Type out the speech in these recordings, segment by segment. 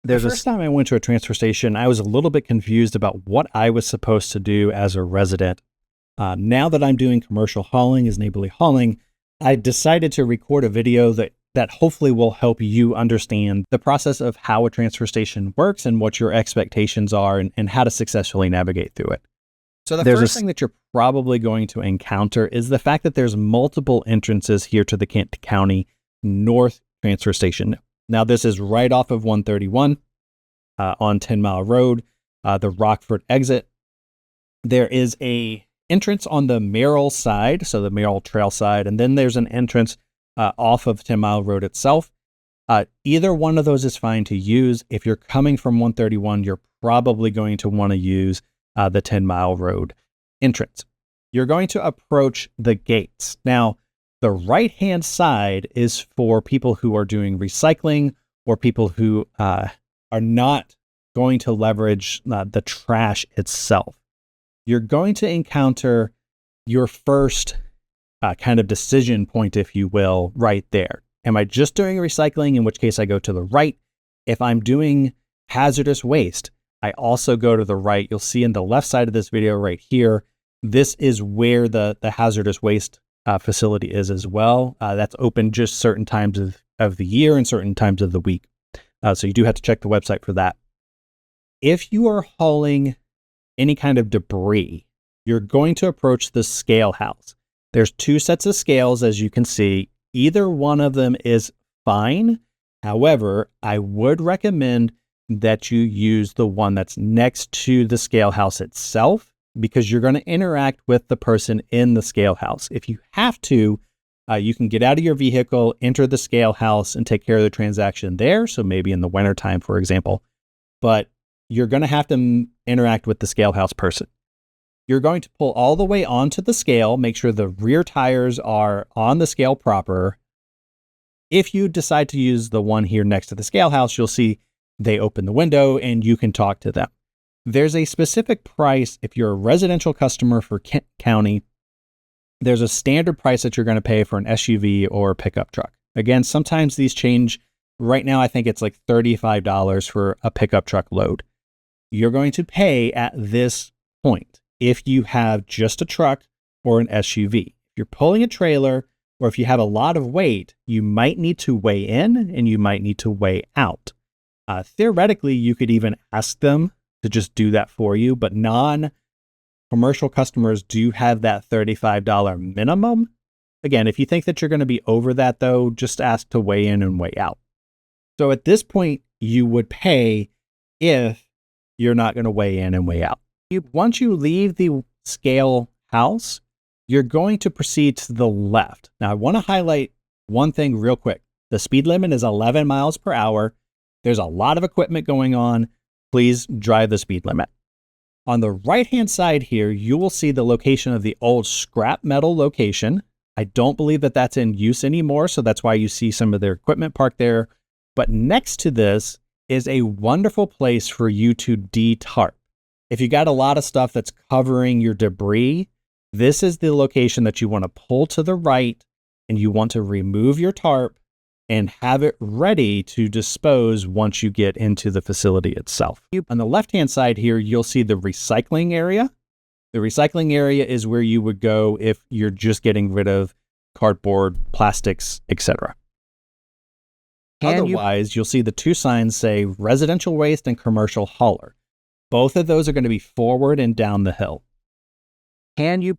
The first time I went to a transfer station, I was a little bit confused about what I was supposed to do as a resident. Now that I'm doing commercial hauling as neighborly hauling, I decided to record a video that hopefully will help you understand the process of how a transfer station works and what your expectations are and how to successfully navigate through it. So the first thing that you're probably going to encounter is the fact that there's multiple entrances here to the Kent County North Transfer Station. Now, this is right off of 131 on 10 Mile Road, the Rockford exit. There is a entrance on the Merrill side, so the Merrill Trail side, and then there's an entrance off of 10 Mile Road itself. Either one of those is fine to use. If you're coming from 131, you're probably going to want to use the 10 Mile Road entrance. You're going to approach the gates. Now, the right-hand side is for people who are doing recycling or people who are not going to leverage the trash itself. You're going to encounter your first kind of decision point, if you will, right there. Am I just doing recycling, in which case I go to the right? If I'm doing hazardous waste, I also go to the right. You'll see in the left side of this video right here, this is where the hazardous waste facility is as well. That's open just certain times of the year and certain times of the week. So you do have to check the website for that. If you are hauling any kind of debris, you're going to approach the scale house. There's two sets of scales, as you can see. Either one of them is fine. However, I would recommend that you use the one that's next to the scale house itself, because you're going to interact with the person in the scale house. If you have to, you can get out of your vehicle, enter the scale house, and take care of the transaction there. So maybe in the wintertime, for example. But you're going to have to interact with the scale house person. You're going to pull all the way onto the scale, make sure the rear tires are on the scale proper. If you decide to use the one here next to the scale house, you'll see they open the window and you can talk to them. There's a specific price if you're a residential customer for Kent County. There's a standard price that you're going to pay for an SUV or a pickup truck. Again, sometimes these change. Right now, I think it's like $35 for a pickup truck load. You're going to pay at this point if you have just a truck or an SUV. If you're pulling a trailer or if you have a lot of weight, you might need to weigh in and you might need to weigh out. Theoretically, you could even ask them to just do that for you, but non-commercial customers do have that $35 minimum. Again, if you think that you're going to be over that, though, just ask to weigh in and weigh out. So at this point, you would pay if you're not going to weigh in and weigh out. Once you leave the scale house, you're going to proceed to the left. Now, I want to highlight one thing real quick. The speed limit is 11 miles per hour. There's a lot of equipment going on. Please drive the speed limit. On the right-hand side here, you will see the location of the old scrap metal location. I don't believe that that's in use anymore, so that's why you see some of their equipment parked there. But next to this is a wonderful place for you to de-tarp. If you got a lot of stuff that's covering your debris, this is the location that you want to pull to the right, and you want to remove your tarp and have it ready to dispose once you get into the facility itself. On the left-hand side here, you'll see the recycling area. The recycling area is where you would go if you're just getting rid of cardboard, plastics, etc. Otherwise, you'll see the two signs say residential waste and commercial hauler. Both of those are going to be forward and down the hill. To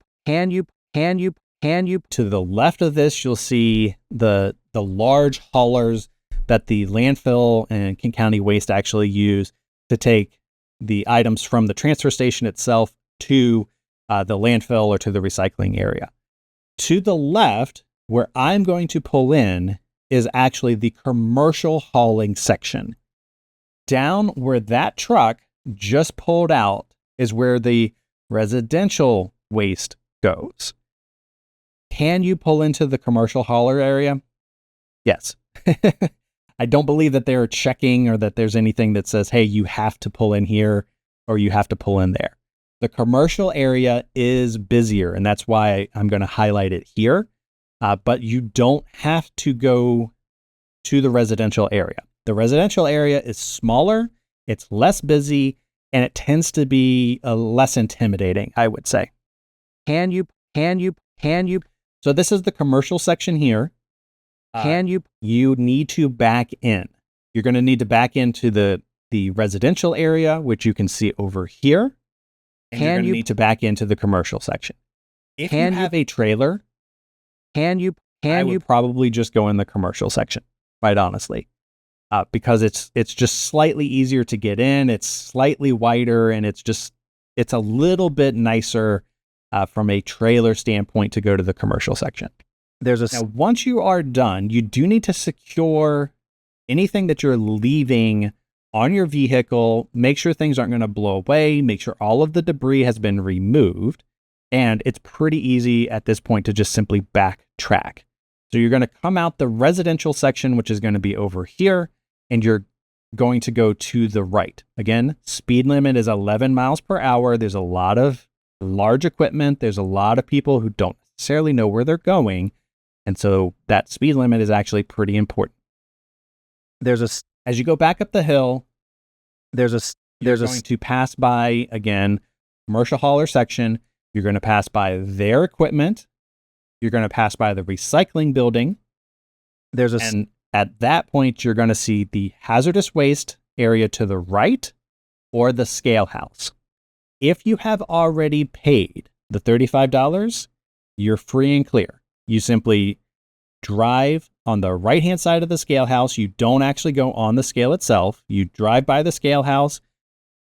the left of this, you'll see the large haulers that the landfill and Kent County Waste actually use to take the items from the transfer station itself to the landfill or to the recycling area. To the left, where I'm going to pull in, is actually the commercial hauling section. Down where that truck just pulled out is where the residential waste goes. Can you pull into the commercial hauler area? Yes. I don't believe that they're checking or that there's anything that says, hey, you have to pull in here or you have to pull in there. The commercial area is busier, and that's why I'm going to highlight it here. But you don't have to go to the residential area. The residential area is smaller, it's less busy, and it tends to be less intimidating, I would say. Can you? So this is the commercial section here. You need to back in. You're going to need to back into the residential area, which you can see over here. And you're going to need to back into the commercial section. If you have a trailer, I would probably just go in the commercial section, quite honestly, because it's just slightly easier to get in. It's slightly wider, and it's a little bit nicer from a trailer standpoint to go to the commercial section. Now, once you are done, you do need to secure anything that you're leaving on your vehicle. Make sure things aren't going to blow away. Make sure all of the debris has been removed. And it's pretty easy at this point to just simply backtrack. So you're going to come out the residential section, which is going to be over here, and you're going to go to the right. Again, speed limit is 11 miles per hour. There's a lot of large equipment. There's a lot of people who don't necessarily know where they're going. And so that speed limit is actually pretty important. As you go back up the hill, you're going to pass by, again, commercial hauler section. You're going to pass by their equipment. You're going to pass by the recycling building. And at that point, you're going to see the hazardous waste area to the right or the scale house. If you have already paid the $35, you're free and clear. You simply drive on the right-hand side of the scale house. You don't actually go on the scale itself. You drive by the scale house,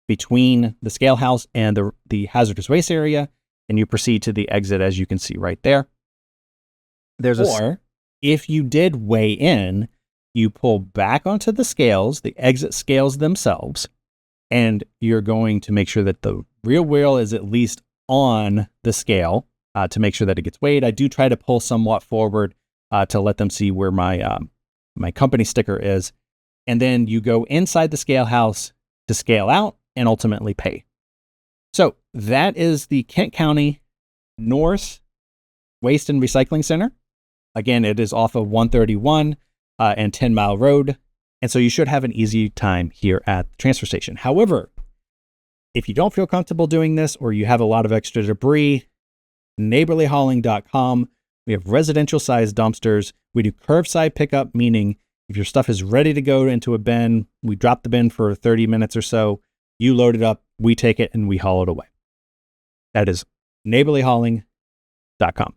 between the scale house and the hazardous waste area, and you proceed to the exit, as you can see right there. Or if you did weigh in, you pull back onto the scales, the exit scales themselves, and you're going to make sure that the rear wheel is at least on the scale to make sure that it gets weighed. I do try to pull somewhat forward to let them see where my company sticker is. And then you go inside the scale house to scale out and ultimately pay. So that is the Kent County North Waste and Recycling Center. Again, it is off of 131 and 10 Mile Road. And so you should have an easy time here at the transfer station. However, if you don't feel comfortable doing this, or you have a lot of extra debris, neighborlyhauling.com. We have residential sized dumpsters. We do curbside pickup, meaning if your stuff is ready to go into a bin, we drop the bin for 30 minutes or so. You load it up, we take it, and we haul it away. That is neighborlyhauling.com.